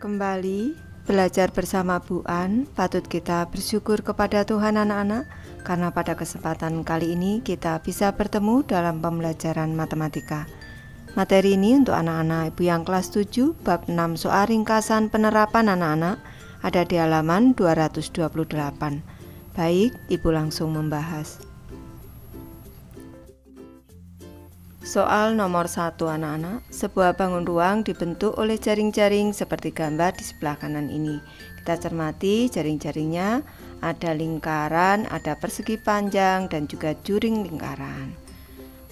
Kembali belajar bersama Bu An, patut kita bersyukur kepada Tuhan anak-anak, karena pada kesempatan kali ini kita bisa bertemu dalam pembelajaran matematika. Materi ini untuk anak-anak Ibu yang kelas 7, bab 6 soal ringkasan penerapan anak-anak, ada di halaman 228. Baik, Ibu langsung membahas. Soal nomor 1 anak-anak, sebuah bangun ruang dibentuk oleh jaring-jaring seperti gambar di sebelah kanan ini. Kita cermati jaring-jaringnya, ada lingkaran, ada persegi panjang, dan juga juring lingkaran.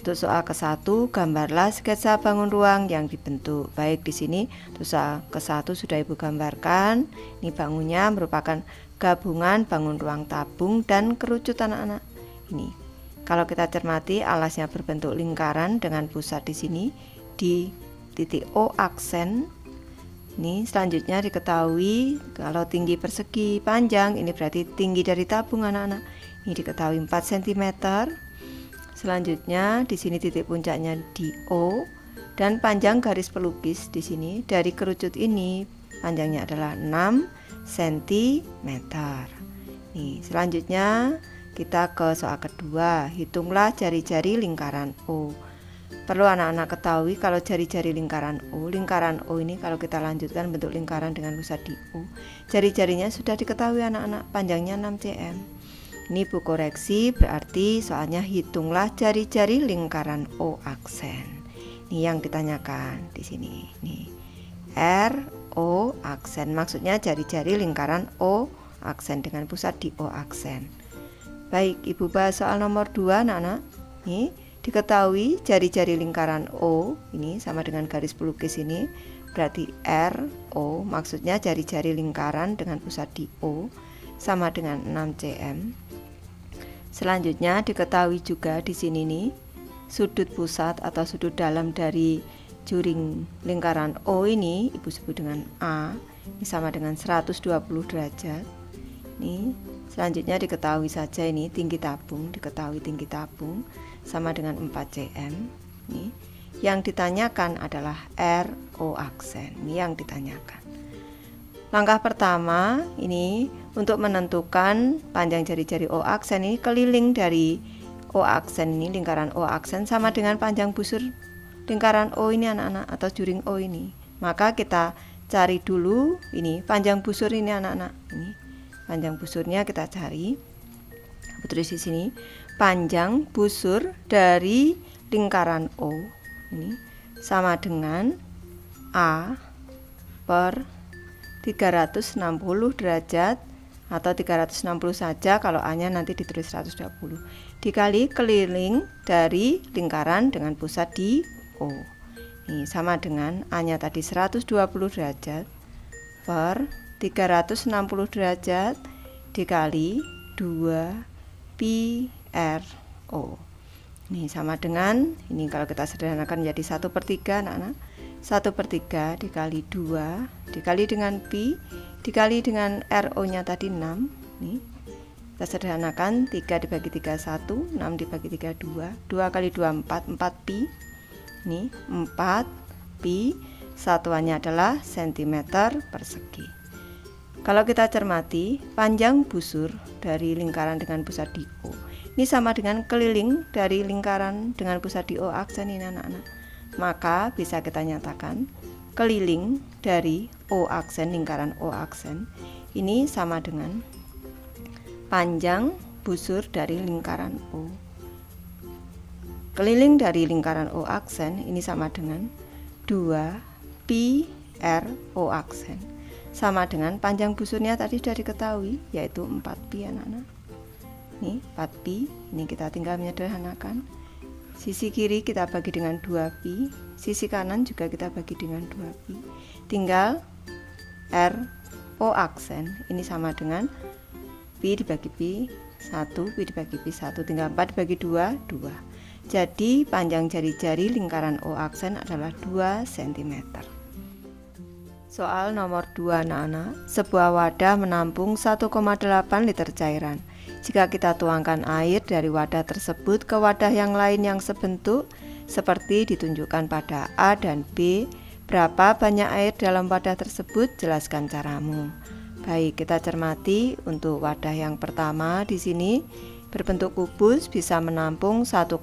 Untuk soal ke-1, gambarlah sketsa bangun ruang yang dibentuk. Baik, di sini untuk soal ke-1 sudah Ibu gambarkan. Ini bangunnya merupakan gabungan bangun ruang tabung dan kerucut anak-anak. Ini. Kalau kita cermati, alasnya berbentuk lingkaran dengan pusat di sini di titik O aksen. Ini selanjutnya diketahui kalau tinggi persegi panjang ini berarti tinggi dari tabung anak-anak. Ini diketahui 4 cm. Selanjutnya di sini titik puncaknya di O dan panjang garis pelukis di sini dari kerucut ini panjangnya adalah 6 cm. Nih, selanjutnya kita ke soal kedua, hitunglah jari-jari lingkaran O. Perlu anak-anak ketahui kalau jari-jari lingkaran O ini kalau kita lanjutkan bentuk lingkaran dengan pusat di O, jari-jarinya sudah diketahui anak-anak, panjangnya 6 cm. Ini Bu koreksi, berarti soalnya hitunglah jari-jari lingkaran O aksen. Ini yang ditanyakan di sini. Nih, R O aksen, maksudnya jari-jari lingkaran O aksen dengan pusat di O aksen. Baik, Ibu bahas soal nomor 2 anak-anak. Nih, diketahui jari-jari lingkaran O ini sama dengan garis pelukis ini, berarti R O, maksudnya jari-jari lingkaran dengan pusat di O sama dengan 6 cm. Selanjutnya diketahui juga di sini nih, sudut pusat atau sudut dalam dari juring lingkaran O ini Ibu sebut dengan A, ini sama dengan 120 derajat. Nih, selanjutnya diketahui saja ini tinggi tabung, diketahui tinggi tabung sama dengan 4 cm. Nih, yang ditanyakan adalah R O aksen. Ini yang ditanyakan. Langkah pertama ini untuk menentukan panjang jari-jari O aksen ini, keliling dari O aksen ini, lingkaran O aksen sama dengan panjang busur lingkaran O ini anak-anak, atau juring O ini. Maka kita cari dulu ini panjang busur ini anak-anak. Ini panjang busurnya kita cari. Tulis di sini, panjang busur dari lingkaran O ini sama dengan A per 360 derajat atau 360 saja kalau A-nya nanti ditulis 120 dikali keliling dari lingkaran dengan pusat di O. Ini sama dengan A-nya tadi 120 derajat per 360 derajat dikali 2 pi r O. Ini sama dengan, ini kalau kita sederhanakan menjadi 1/3 anak-anak. 1/3 dikali 2 dikali dengan pi dikali dengan RO nya tadi 6. Nih, kita sederhanakan, 3 dibagi 3 1, 6 dibagi 3 2, 2 kali 2 4, 4 pi. Ini 4 pi, satuannya adalah cm persegi. Kalau kita cermati, panjang busur dari lingkaran dengan pusat di O ini sama dengan keliling dari lingkaran dengan pusat di O aksen ini anak-anak. Maka bisa kita nyatakan keliling dari O aksen, lingkaran O aksen ini sama dengan panjang busur dari lingkaran O. Keliling dari lingkaran O aksen ini sama dengan 2 pi r O aksen, sama dengan panjang busurnya tadi sudah diketahui, yaitu 4 pi anak-anak. Nih, 4 pi, ini kita tinggal menyederhanakan. Sisi kiri kita bagi dengan 2 pi, sisi kanan juga kita bagi dengan 2 pi. Tinggal R O aksen ini sama dengan pi dibagi pi 1, pi dibagi pi 1, tinggal 4 dibagi 2, 2. Jadi panjang jari-jari lingkaran O aksen adalah 2 cm. Soal nomor 2 anak-anak, sebuah wadah menampung 1,8 liter cairan. Jika kita tuangkan air dari wadah tersebut ke wadah yang lain yang sebentuk seperti ditunjukkan pada A dan B, Berapa banyak air dalam wadah tersebut? Jelaskan caramu. Baik, kita cermati untuk wadah yang pertama di sini berbentuk kubus bisa menampung 1,8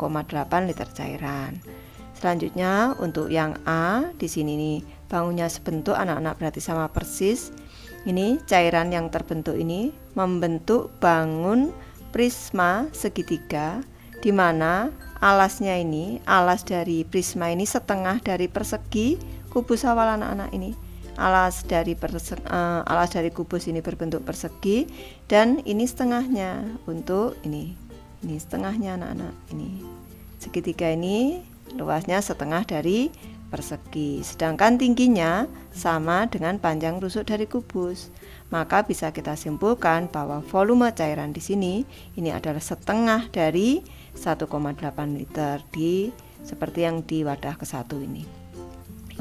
liter cairan. Selanjutnya untuk yang A di sini nih bangunnya sebentuk anak-anak, berarti sama persis. Ini cairan yang terbentuk ini membentuk bangun prisma segitiga, di mana alasnya ini, alas dari prisma ini setengah dari persegi kubus awal anak-anak ini. Alas dari kubus ini berbentuk persegi dan ini setengahnya untuk ini setengahnya anak-anak. Ini segitiga ini luasnya setengah dari persegi, sedangkan tingginya sama dengan panjang rusuk dari kubus. Maka bisa kita simpulkan bahwa volume cairan di sini ini adalah setengah dari 1,8 liter seperti yang di wadah ke-1 ini.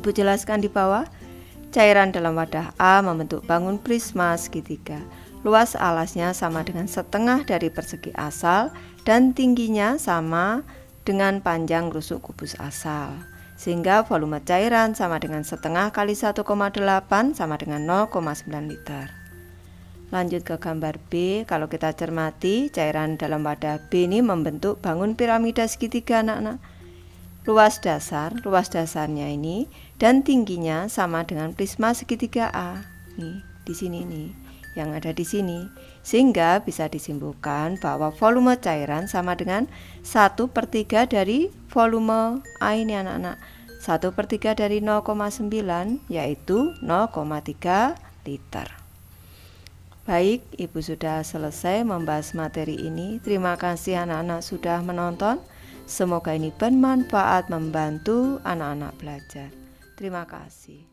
Ibu jelaskan di bawah. Cairan dalam wadah A membentuk bangun prisma segitiga. Luas alasnya sama dengan setengah dari persegi asal dan tingginya sama dengan panjang rusuk kubus asal. Sehingga volume cairan sama dengan setengah kali 1,8 sama dengan 0,9 liter. Lanjut ke gambar B. Kalau kita cermati, cairan dalam wadah B ini membentuk bangun piramida segitiga anak-anak. Luas dasarnya ini dan tingginya sama dengan prisma segitiga A. Nih, di sini nih, yang ada di sini. Sehingga bisa disimpulkan bahwa volume cairan sama dengan 1/3 dari volume A ini anak-anak. 1/3 dari 0,9 yaitu 0,3 liter. Baik, Ibu sudah selesai membahas materi ini. Terima kasih anak-anak sudah menonton. Semoga ini bermanfaat membantu anak-anak belajar. Terima kasih.